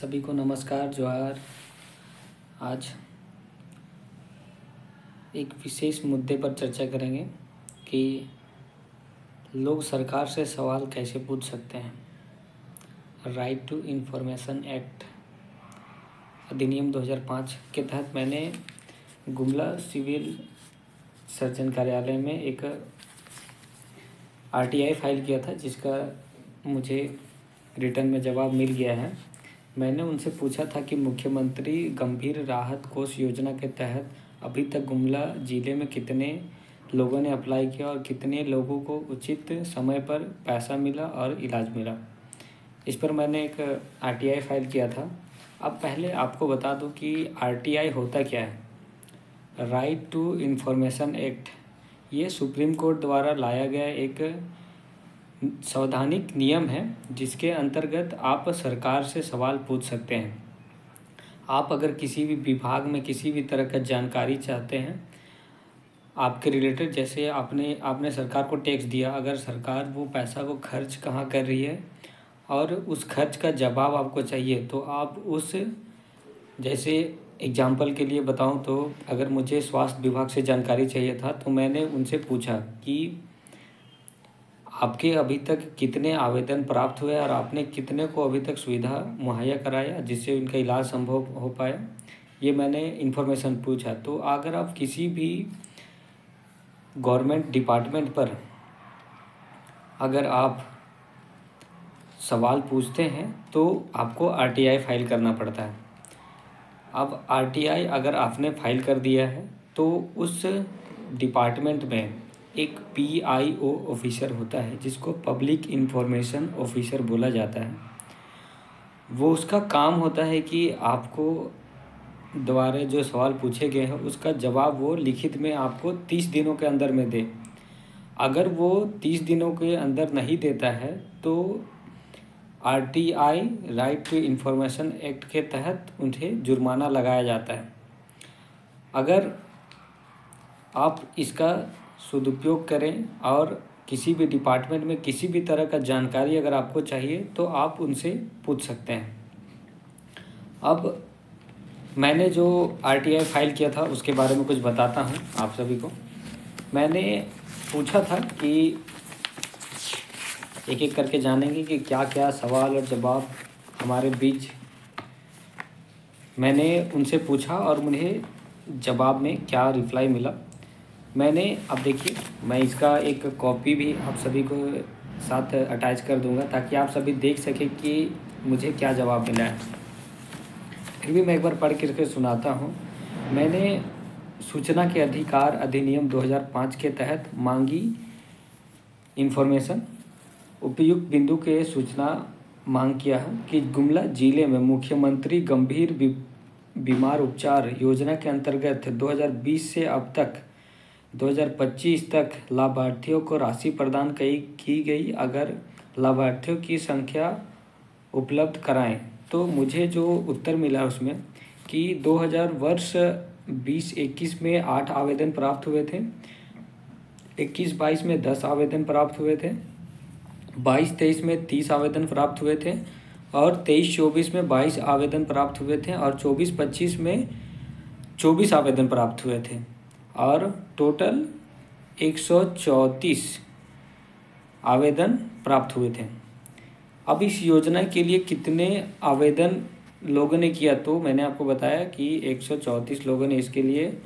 सभी को नमस्कार जोहार। आज एक विशेष मुद्दे पर चर्चा करेंगे कि लोग सरकार से सवाल कैसे पूछ सकते हैं। राइट टू इन्फॉर्मेशन एक्ट अधिनियम 2005 के तहत मैंने गुमला सिविल सर्जन कार्यालय में एक आरटीआई फाइल किया था, जिसका मुझे रिटर्न में जवाब मिल गया है। मैंने उनसे पूछा था कि मुख्यमंत्री गंभीर राहत कोष योजना के तहत अभी तक गुमला ज़िले में कितने लोगों ने अप्लाई किया और कितने लोगों को उचित समय पर पैसा मिला और इलाज मिला। इस पर मैंने एक आरटीआई फाइल किया था। अब पहले आपको बता दूं कि आरटीआई होता क्या है। राइट टू इन्फॉर्मेशन एक्ट ये सुप्रीम कोर्ट द्वारा लाया गया एक संवैधानिक नियम है, जिसके अंतर्गत आप सरकार से सवाल पूछ सकते हैं। आप अगर किसी भी विभाग में किसी भी तरह का जानकारी चाहते हैं आपके रिलेटेड, जैसे आपने सरकार को टैक्स दिया, अगर सरकार वो पैसा को खर्च कहाँ कर रही है और उस खर्च का जवाब आपको चाहिए, तो आप उस, जैसे एग्जाम्पल के लिए बताऊं तो अगर मुझे स्वास्थ्य विभाग से जानकारी चाहिए था तो मैंने उनसे पूछा कि आपके अभी तक कितने आवेदन प्राप्त हुए और आपने कितने को अभी तक सुविधा मुहैया कराया जिससे उनका इलाज संभव हो पाया। ये मैंने इन्फॉर्मेशन पूछा। तो अगर आप किसी भी गवर्नमेंट डिपार्टमेंट पर अगर आप सवाल पूछते हैं तो आपको आरटीआई फाइल करना पड़ता है। अब आरटीआई अगर आपने फाइल कर दिया है तो उस डिपार्टमेंट में एक पीआईओ ऑफिसर होता है, जिसको पब्लिक इन्फॉर्मेशन ऑफिसर बोला जाता है। वो उसका काम होता है कि आपको द्वारा जो सवाल पूछे गए हैं उसका जवाब वो लिखित में आपको 30 दिनों के अंदर में दे। अगर वो 30 दिनों के अंदर नहीं देता है तो RTI right to information act के तहत उन्हें जुर्माना लगाया जाता है। अगर आप इसका सदुपयोग करें और किसी भी डिपार्टमेंट में किसी भी तरह का जानकारी अगर आपको चाहिए तो आप उनसे पूछ सकते हैं। अब मैंने जो आरटीआई फाइल किया था उसके बारे में कुछ बताता हूं आप सभी को। मैंने पूछा था कि एक एक करके जानेंगे कि क्या क्या सवाल और जवाब हमारे बीच मैंने उनसे पूछा और उन्हें जवाब में क्या रिप्लाई मिला। मैंने, अब देखिए, मैं इसका एक कॉपी भी आप सभी को साथ अटैच कर दूंगा ताकि आप सभी देख सकें कि मुझे क्या जवाब मिला है। फिर भी मैं एक बार पढ़ करके सुनाता हूँ। मैंने सूचना के अधिकार अधिनियम 2005 के तहत मांगी इन्फॉर्मेशन उपयुक्त बिंदु के सूचना मांग किया है कि गुमला जिले में मुख्यमंत्री गंभीर बीमार उपचार योजना के अंतर्गत 2020 से अब तक 2025 तक लाभार्थियों को राशि प्रदान की गई। अगर लाभार्थियों की संख्या उपलब्ध कराएं तो मुझे जो उत्तर मिला उसमें कि 2000 वर्ष 20-21 में 8 आवेदन प्राप्त हुए थे, 21-22 में 10 आवेदन प्राप्त हुए थे, 22-23 में 30 आवेदन प्राप्त हुए थे और 23-24 में 22 आवेदन प्राप्त हुए थे और 24-25 में 24 आवेदन प्राप्त हुए थे और टोटल 134 आवेदन प्राप्त हुए थे। अब इस योजना के लिए कितने आवेदन लोगों ने किया, तो मैंने आपको बताया कि 134 लोगों ने इसके लिए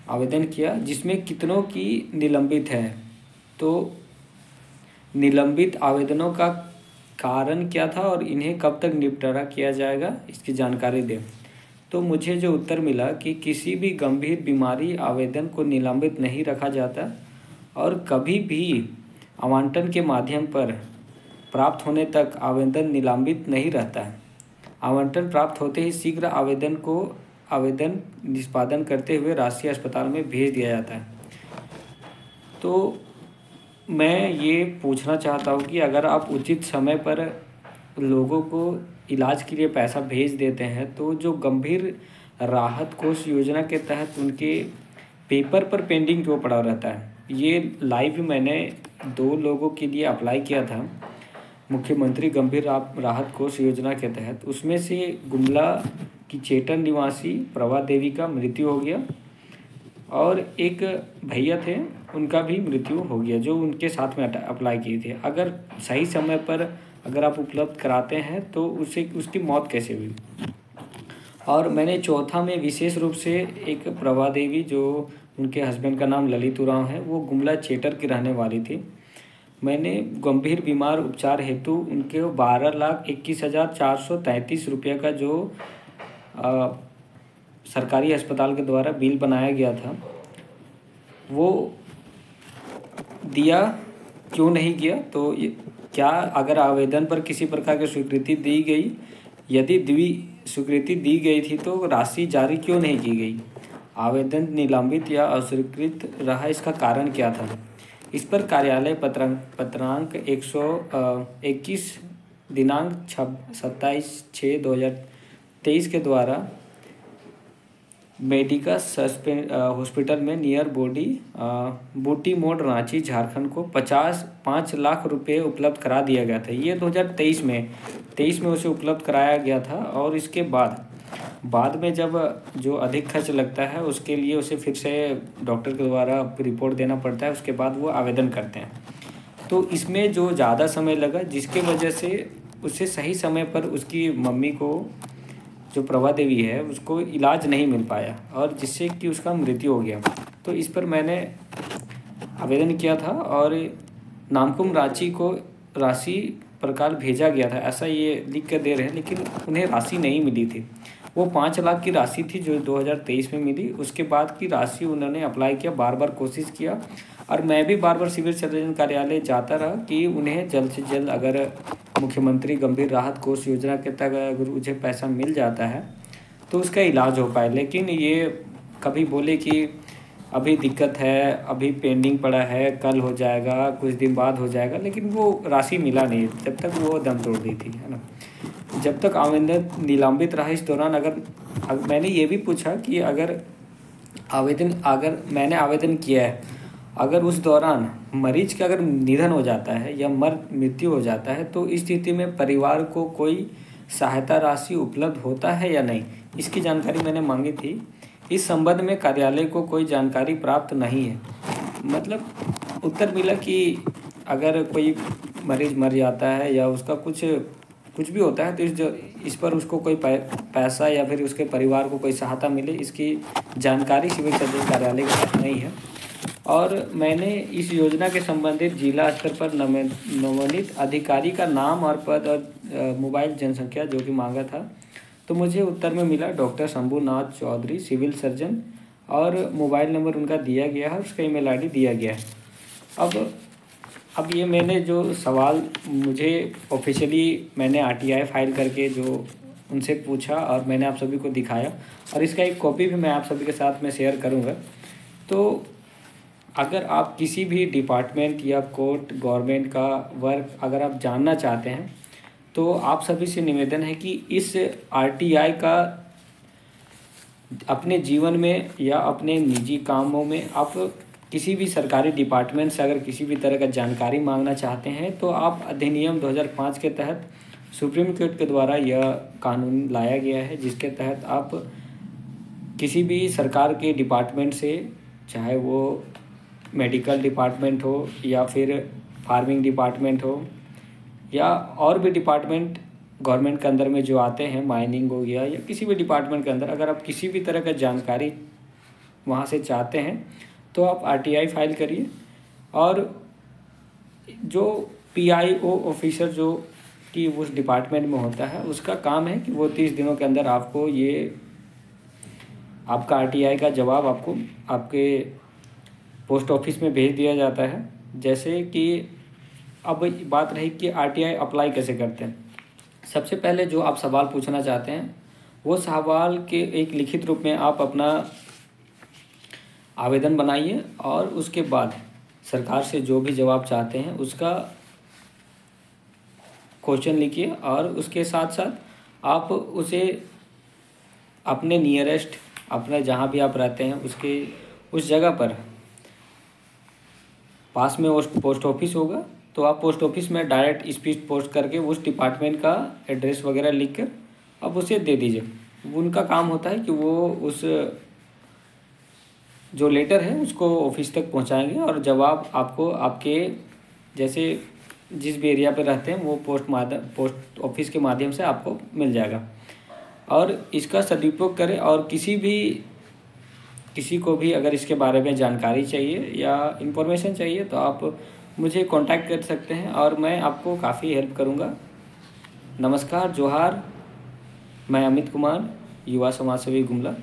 आवेदन किया, जिसमें कितनों की निलंबित है। तो निलंबित आवेदनों का कारण क्या था और इन्हें कब तक निपटारा किया जाएगा, इसकी जानकारी दें। तो मुझे जो उत्तर मिला कि किसी भी गंभीर बीमारी आवेदन को निलंबित नहीं रखा जाता और कभी भी आवंटन के माध्यम पर प्राप्त होने तक आवेदन निलंबित नहीं रहता है। आवंटन प्राप्त होते ही शीघ्र आवेदन निष्पादन करते हुए राष्ट्रीय अस्पताल में भेज दिया जाता है। तो मैं ये पूछना चाहता हूँ कि अगर आप उचित समय पर लोगों को इलाज के लिए पैसा भेज देते हैं तो जो गंभीर राहत कोष योजना के तहत उनके पेपर पर पेंडिंग क्यों पड़ा रहता है। ये लाइव मैंने 2 लोगों के लिए अप्लाई किया था। मुख्यमंत्री गंभीर राहत कोष योजना के तहत, उसमें से गुमला की चेटन निवासी प्रभा देवी का मृत्यु हो गया और एक भैया थे उनका भी मृत्यु हो गया जो उनके साथ में अप्लाई किए थे। अगर सही समय पर अगर आप उपलब्ध कराते हैं तो उसकी मौत कैसे हुई। और मैंने चौथा में विशेष रूप से एक प्रभा देवी, जो उनके हस्बैंड का नाम ललित उरांव है, वो गुमला चेटर की रहने वाली थी। मैंने गंभीर बीमार उपचार हेतु उनके 12,21,433 रुपये का जो सरकारी अस्पताल के द्वारा बिल बनाया गया था वो दिया क्यों नहीं गया। तो क्या अगर आवेदन पर किसी प्रकार की स्वीकृति दी गई, यदि स्वीकृति दी गई थी तो राशि जारी क्यों नहीं की गई। आवेदन निलंबित या अस्वीकृत रहा, इसका कारण क्या था। इस पर कार्यालय पत्रांक 121 दिनांक 27/6/2023 के द्वारा मेडिका हॉस्पिटल में नियर बूटी मोड़ रांची झारखंड को 5 लाख रुपए उपलब्ध करा दिया गया था। ये 2023 में उसे उपलब्ध कराया गया था। और इसके बाद में जब जो अधिक खर्च लगता है उसके लिए उसे फिर से डॉक्टर के द्वारा रिपोर्ट देना पड़ता है, उसके बाद वो आवेदन करते हैं। तो इसमें जो ज़्यादा समय लगा जिसके वजह से उसे सही समय पर उसकी मम्मी को, जो प्रभा देवी है, उसको इलाज नहीं मिल पाया और जिससे कि उसका मृत्यु हो गया। तो इस पर मैंने आवेदन किया था और नामकुम रांची को राशि प्रकार भेजा गया था, ऐसा ये लिख कर दे रहे हैं, लेकिन उन्हें राशि नहीं मिली थी। वो 5 लाख की राशि थी जो 2023 में मिली। उसके बाद की राशि उन्होंने अप्लाई किया, बार बार कोशिश किया और मैं भी बार बार सिविल सर्जन कार्यालय जाता रहा कि उन्हें जल्द से जल्द अगर मुख्यमंत्री गंभीर राहत कोष योजना के तहत अगर मुझे पैसा मिल जाता है तो उसका इलाज हो पाए। लेकिन ये कभी बोले कि अभी दिक्कत है, अभी पेंडिंग पड़ा है, कल हो जाएगा, कुछ दिन बाद हो जाएगा, लेकिन वो राशि मिला नहीं जब तक वो दम तोड़ दी थी, है ना। जब तक आवेदन निलंबित रहा इस दौरान अगर मैंने ये भी पूछा कि अगर मैंने आवेदन किया है, अगर उस दौरान मरीज का अगर निधन हो जाता है या मृत्यु हो जाता है तो इस स्थिति में परिवार को कोई सहायता राशि उपलब्ध होता है या नहीं, इसकी जानकारी मैंने मांगी थी। इस संबंध में कार्यालय को कोई जानकारी प्राप्त नहीं है। मतलब उत्तर मिला कि अगर कोई मरीज मर जाता है या उसका कुछ भी होता है तो इस पर उसको कोई पैसा या फिर उसके परिवार को कोई सहायता मिले, इसकी जानकारी सिविल सर्जन कार्यालय के पास नहीं है। और मैंने इस योजना के संबंधित जिला स्तर पर नवोन्नीत अधिकारी का नाम और पद और मोबाइल जनसंख्या जो कि मांगा था, तो मुझे उत्तर में मिला doctor Shambhunath Chaudhary civil surgeon, और मोबाइल नंबर उनका दिया गया है, उसका ईमेल आईडी दिया गया है। अब ये मैंने जो सवाल मुझे ऑफिशियली मैंने आरटीआई फाइल करके जो उनसे पूछा और मैंने आप सभी को दिखाया और इसका एक कॉपी भी मैं आप सभी के साथ में शेयर करूँगा। तो अगर आप किसी भी डिपार्टमेंट या कोर्ट गवर्नमेंट का वर्क अगर आप जानना चाहते हैं तो आप सभी से निवेदन है कि इस आरटीआई का अपने जीवन में या अपने निजी कामों में आप किसी भी सरकारी डिपार्टमेंट से अगर किसी भी तरह का जानकारी मांगना चाहते हैं तो आप अधिनियम 2005 के तहत सुप्रीम कोर्ट के द्वारा यह कानून लाया गया है, जिसके तहत आप किसी भी सरकार के डिपार्टमेंट से, चाहे वो मेडिकल डिपार्टमेंट हो या फिर फार्मिंग डिपार्टमेंट हो या और भी डिपार्टमेंट गवर्नमेंट के अंदर में जो आते हैं, माइनिंग हो गया या किसी भी डिपार्टमेंट के अंदर, अगर आप किसी भी तरह का जानकारी वहाँ से चाहते हैं तो आप आरटीआई फाइल करिए। और जो पीआईओ ऑफिसर जो कि उस डिपार्टमेंट में होता है उसका काम है कि वो 30 दिनों के अंदर आपको ये आपका आरटीआई का जवाब आपको आपके पोस्ट ऑफिस में भेज दिया जाता है। जैसे कि अब बात रही कि आरटीआई अप्लाई कैसे करते हैं। सबसे पहले जो आप सवाल पूछना चाहते हैं वो सवाल के एक लिखित रूप में आप अपना आवेदन बनाइए और उसके बाद सरकार से जो भी जवाब चाहते हैं उसका क्वेश्चन लिखिए और उसके साथ साथ आप उसे अपने नियरेस्ट, अपने जहाँ भी आप रहते हैं उसके उस जगह पर पास में पोस्ट ऑफिस होगा तो आप पोस्ट ऑफिस में डायरेक्ट स्पीड पोस्ट करके उस डिपार्टमेंट का एड्रेस वगैरह लिख कर आप उसे दे दीजिए। उनका काम होता है कि वो उस जो लेटर है उसको ऑफिस तक पहुंचाएंगे और जवाब आपको आपके जैसे जिस भी एरिया पर रहते हैं वो पोस्ट ऑफिस के माध्यम से आपको मिल जाएगा। और इसका सदुपयोग करें, और किसी को भी अगर इसके बारे में जानकारी चाहिए या इन्फॉर्मेशन चाहिए तो आप मुझे कांटेक्ट कर सकते हैं और मैं आपको काफ़ी हेल्प करूँगा। नमस्कार, जोहार। मैं अमित कुमार, युवा समाज सेवी गुमला।